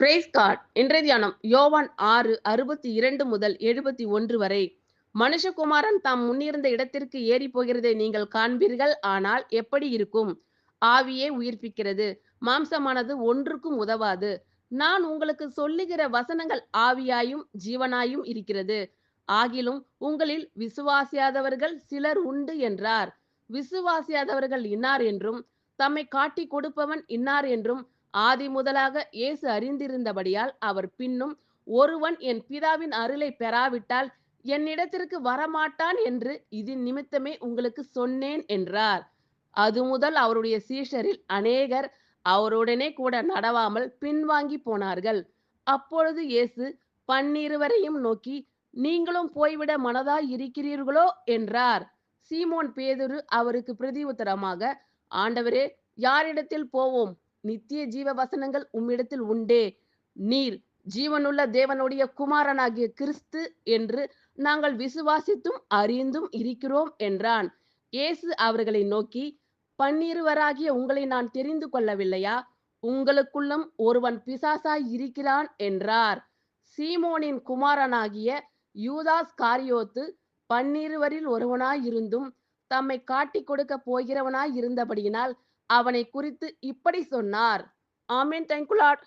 Price God. இன்றைய தியானம் யோவான் 6:62 முதல் 71 வரை. மனுஷகுமாரன் தாம் முன்னிருந்த இடத்திற்கு ஏறி போகிறதை நீங்கள் காண்பீர்கள். ஆனால் எப்படி இருக்கும்? ஆவியே உயிர்ப்பிக்கிறது, மாம்சமானது ஒன்றுக்கும் உதவாது. நான் உங்களுக்கு சொல்லுகிற வசனங்கள் ஆவியாயும் ஜீவனாயும் இருக்கிறது. ஆகிலும் உங்களில் விசுவாசியாதவர்கள் சிலர் உண்டு என்றார். விசுவாசியாதவர்கள் இன்னார் என்றும் தம்மை காட்டிக் கொடுப்பவன் இன்னார் என்றும் ஆதி முதலாக இயேசு அறிந்திருந்தபடியால் அவர் பின்னும், ஒருவன் என் பிதாவின் அருளை பெறாவிட்டால் என்னிடத்திற்கு வரமாட்டான் என்று இதன் நிமித்தமே உங்களுக்கு சொன்னேன் என்றார். அது முதல் அவருடைய சீஷரில் அநேகர் அவருடனே கூட நடவாமல் பின்வாங்கி போனார்கள். அப்பொழுது இயேசு 12 நோக்கி, நீங்களும் போய்விட மனதாய் இருக்கிறீர்களோ என்றார். சீமோன் பேதுரு அவருக்கு பிரதியுத்தரமாக, ஆண்டவரே, யாரிடத்தில் போவோம்? நித்திய ஜீவ வசனங்கள் உம்மிடத்தில் உண்டே. நீர் ஜீவனுள்ள தேவனுடைய குமாரனாகிய கிறிஸ்து என்று நாங்கள் விசுவாசித்தும் அறிந்தும் இருக்கிறோம் என்றான். இயேசு அவர்களை நோக்கி, 12 உங்களை நான் தெரிந்து கொள்ளவில்லையா? உங்களுக்குள்ளும் ஒருவன் பிசாசாய் இருக்கிறான் என்றார். சீமோனின் குமாரனாகிய யூதாஸ் காரியோத்து 12 ஒருவனாயிருந்தும் தம்மை காட்டிக் கொடுக்க போகிறவனாய் இருந்தபடியினால் அவனை குறித்து இப்படி சொன்னார். ஆமென். Thank you Lord.